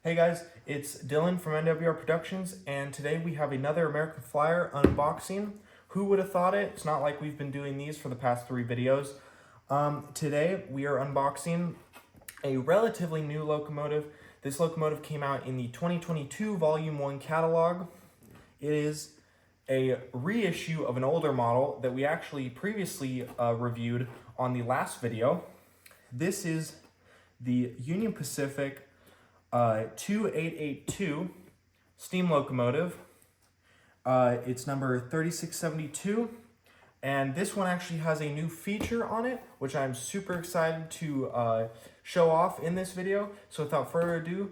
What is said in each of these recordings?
Hey guys, it's Dylan from NWR Productions, and today we have another American Flyer unboxing. Who would have thought it? It's not like we've been doing these for the past 3 videos. Today we are unboxing a relatively new locomotive. This locomotive came out in the 2022 Volume 1 catalog. It is a reissue of an older model that we actually previously reviewed on the last video. This is the Union Pacific 2882 steam locomotive. It's number 3672, and this one actually has a new feature on it, which I'm super excited to show off in this video. So without further ado,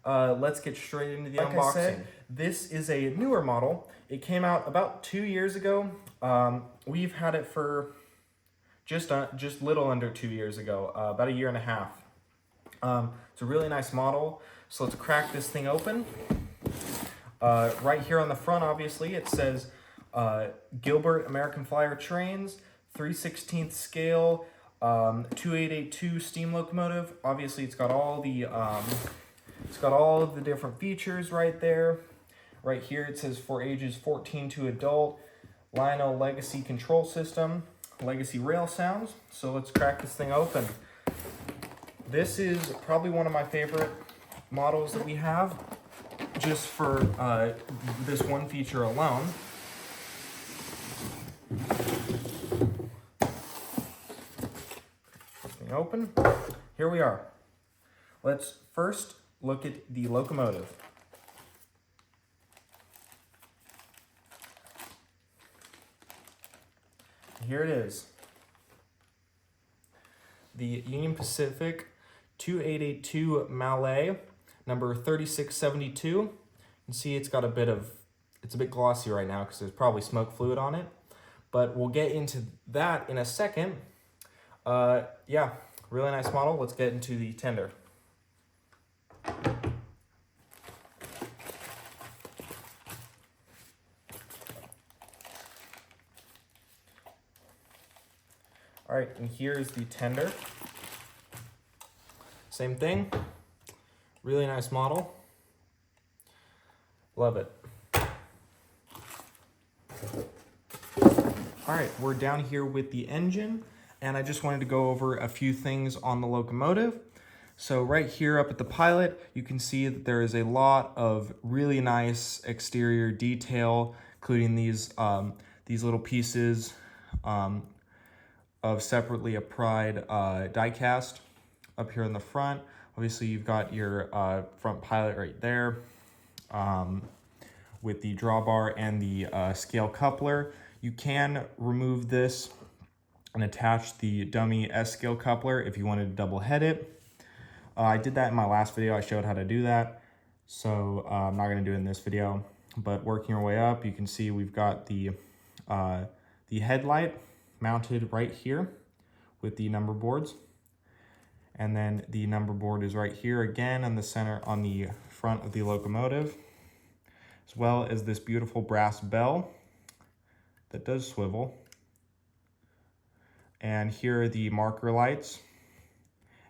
let's get straight into the unboxing. Like I said, this is a newer model. It came out about 2 years ago. We've had it for just little under 2 years ago, about a year and a half. It's a really nice model. So let's crack this thing open. Right here on the front, obviously, it says Gilbert American Flyer Trains, 3/16 scale, 2882 steam locomotive. Obviously, it's got all of the different features right there. Right here, it says for ages 14 to adult, Lionel Legacy control system, Legacy rail sounds. So let's crack this thing open. This is probably one of my favorite models that we have, just for this one feature alone. Thing open. Here we are. Let's first look at the locomotive. Here it is. The Union Pacific 2882 Mallet, number 3672. You can see it's got it's a bit glossy right now because there's probably smoke fluid on it, but we'll get into that in a second. Yeah, really nice model. Let's get into the tender. All right, and here's the tender. Same thing, really nice model. Love it. All right, we're down here with the engine, and I just wanted to go over a few things on the locomotive. So right here up at the pilot, you can see that there is a lot of really nice exterior detail, including these little pieces of separately applied die cast up here in the front. Obviously, you've got your front pilot right there with the drawbar and the scale coupler. You can remove this and attach the dummy S-scale coupler if you wanted to double head it. I did that in my last video. I showed how to do that, so I'm not going to do it in this video. But working our way up, you can see we've got the headlight mounted right here with the number boards. And then the number board is right here again in the center on the front of the locomotive, as well as this beautiful brass bell that does swivel. And here are the marker lights.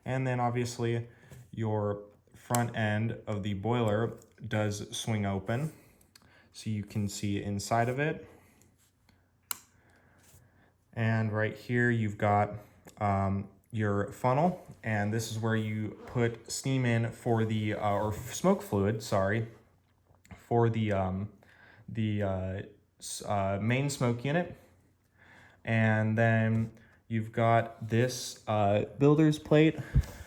And then obviously your front end of the boiler does swing open, so you can see inside of it. And right here you've got your funnel, and this is where you put steam in for the or smoke fluid, sorry, for the main smoke unit. And then you've got this builder's plate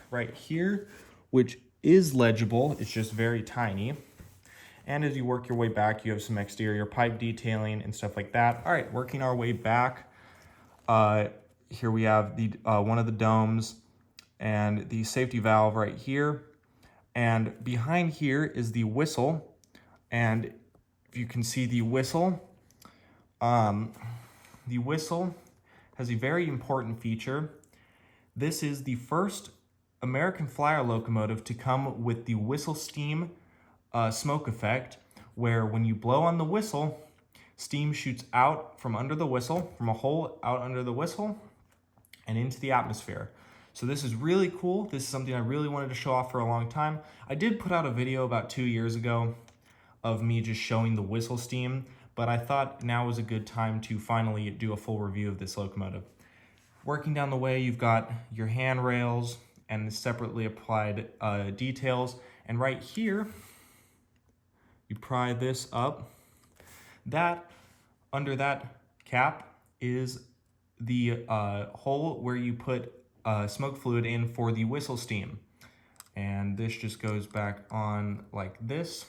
right here, which is legible. It's just very tiny. And as you work your way back, you have some exterior pipe detailing and stuff like that. All right, working our way back. Here we have the one of the domes and the safety valve right here. And behind here is the whistle. And if you can see the whistle has a very important feature. This is the first American Flyer locomotive to come with the whistle steam smoke effect, where when you blow on the whistle, steam shoots out from under the whistle, from a hole out under the whistle, and into the atmosphere. So this is really cool. This is something I really wanted to show off for a long time. I did put out a video about 2 years ago of me just showing the whistle steam, but I thought now was a good time to finally do a full review of this locomotive. Working down the way, you've got your handrails and the separately applied details. And right here, you pry this up. That, under that cap, is the hole where you put smoke fluid in for the whistle steam. And this just goes back on like this.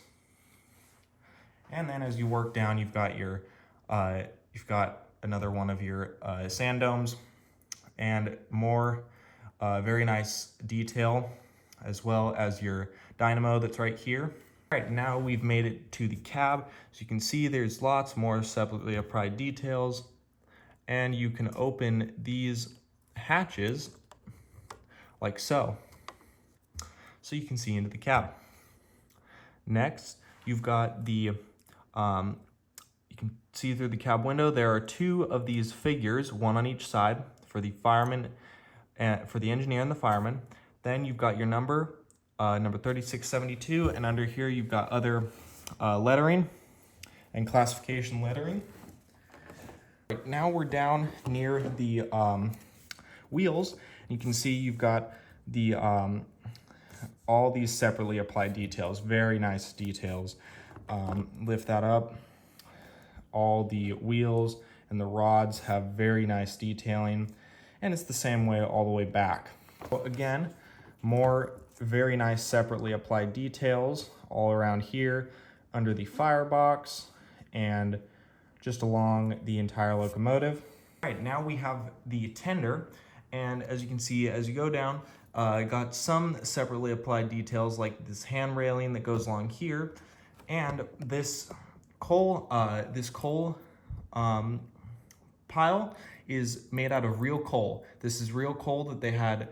And then as you work down, you've got your, you've got another one of your sand domes and more very nice detail, as well as your dynamo that's right here. All right, now we've made it to the cab. So you can see there's lots more separately applied details, and you can open these hatches like so. So you can see into the cab. Next, you've got the, you can see through the cab window, there are 2 of these figures, one on each side for the fireman, for the engineer and the fireman. Then you've got your number 3672, and under here you've got other lettering and classification lettering. Right, now we're down near the wheels. You can see you've got the all these separately applied details, very nice details. Lift that up. All the wheels and the rods have very nice detailing, and it's the same way all the way back. Well, again, more very nice separately applied details all around here under the firebox and just along the entire locomotive. All right, now we have the tender, and as you can see, as you go down, got some separately applied details like this hand railing that goes along here, and this coal pile is made out of real coal. This is real coal that they had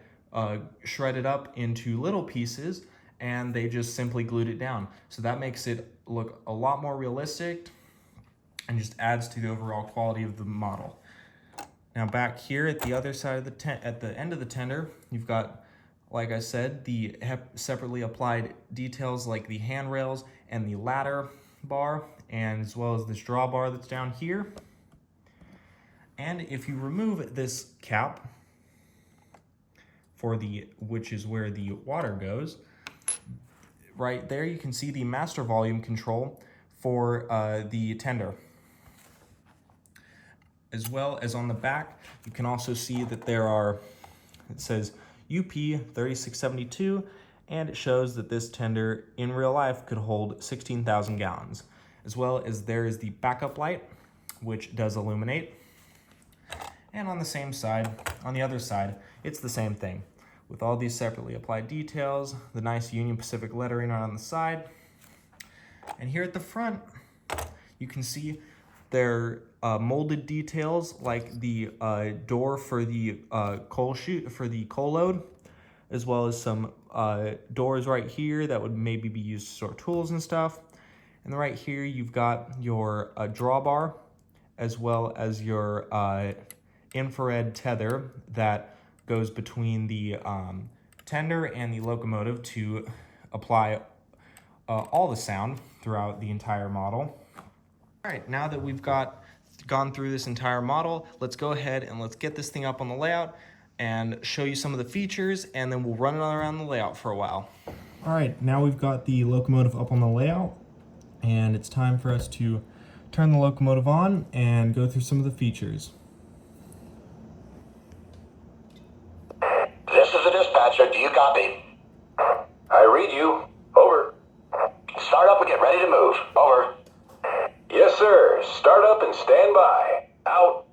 shredded up into little pieces, and they just simply glued it down. So that makes it look a lot more realistic and just adds to the overall quality of the model. Now back here at the other side of the at the end of the tender, you've got, like I said, the separately applied details like the handrails and the ladder bar, and as well as this drawbar that's down here. And if you remove this cap, for the, which is where the water goes, right there you can see the master volume control for the tender. As well as on the back, you can also see that there are, it says UP 3672, and it shows that this tender in real life could hold 16,000 gallons. As well as there is the backup light, which does illuminate. And on the same side, on the other side, it's the same thing with all these separately applied details, the nice Union Pacific lettering on the side. And here at the front, you can see their molded details like the door for the coal chute, for the coal load, as well as some doors right here that would maybe be used to store tools and stuff. And right here, you've got your drawbar, as well as your infrared tether that goes between the tender and the locomotive to apply all the sound throughout the entire model. All right, now that we've gone through this entire model, let's go ahead and let's get this thing up on the layout and show you some of the features, and then we'll run it around the layout for a while. All right, now we've got the locomotive up on the layout, and it's time for us to turn the locomotive on and go through some of the features. This is the dispatcher. Do you copy? I read you. Over. Start up and get ready to move. Over. Yes, sir. Start up and stand by. Out.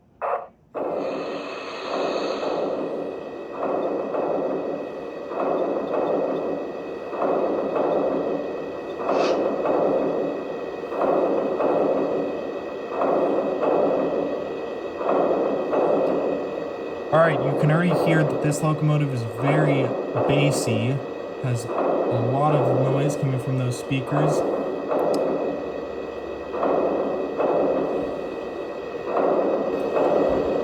All right, you can already hear that this locomotive is very bassy, has a lot of noise coming from those speakers.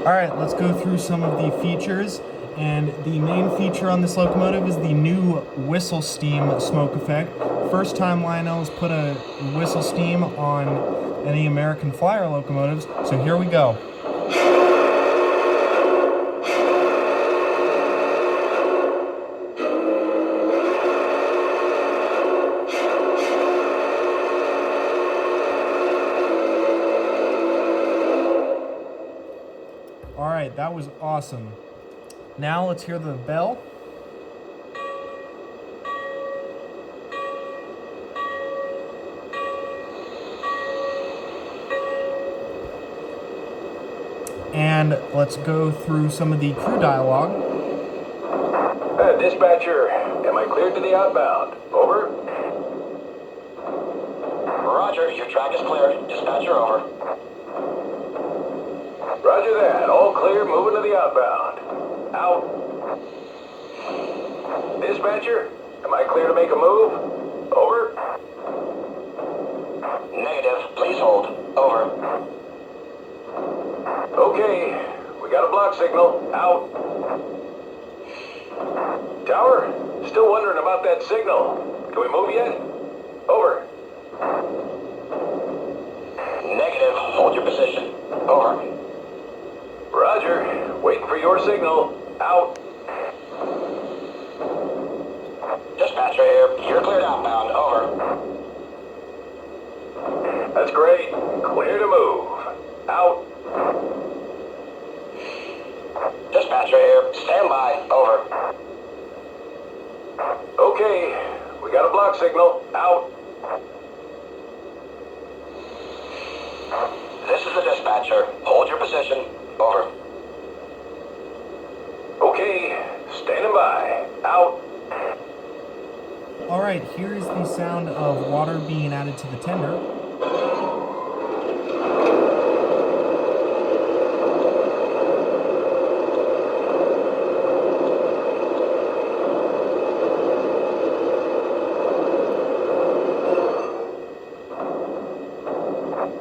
All right, let's go through some of the features And the main feature on this locomotive is the new whistle steam smoke effect. First time Lionel's put a whistle steam on any American Flyer locomotives, so here we go. Alright, that was awesome. Now let's hear the bell. And let's go through some of the crew dialogue. Dispatcher, am I cleared to the outbound? Over. Roger, your track is clear. Dispatcher, over. Roger that. All clear, moving to the outbound. Out. Dispatcher, am I clear to make a move? Over. Negative. Please hold. Over. Okay, we got a block signal. Out. Tower, still wondering about that signal. Can we move yet? Over. Negative. Hold your position. Over. Roger. Waiting for your signal. Out. Dispatcher here. You're cleared outbound. Over. That's great. Clear to move. Out. Dispatcher here. Stand by. Over. Okay. We got a block signal. Out. This is the dispatcher. Hold your position. Over. Okay. Standing by. Out. Alright, here is the sound of water being added to the tender.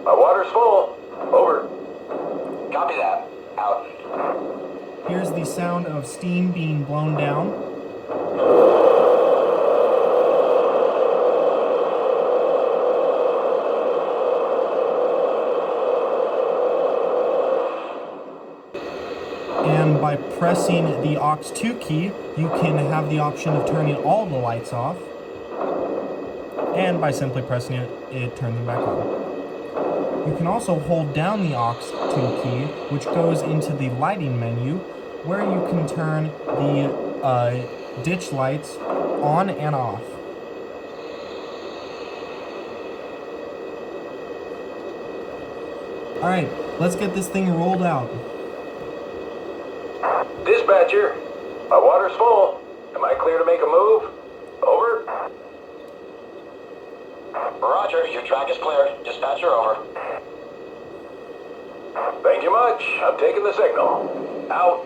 My water's full. Over. Copy that. Out. Here's the sound of steam being blown down. And by pressing the aux 2 key, you can have the option of turning all the lights off. And by simply pressing it, it turns them back on. You can also hold down the aux 2 key, which goes into the lighting menu, where you can turn the ditch lights on and off. Alright, let's get this thing rolled out. Dispatcher, my water's full. Am I clear to make a move? Over. Roger, your track is clear. Dispatcher, over. Thank you much. I'm taking the signal. Out.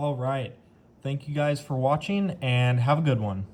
All right. Thank you guys for watching and have a good one.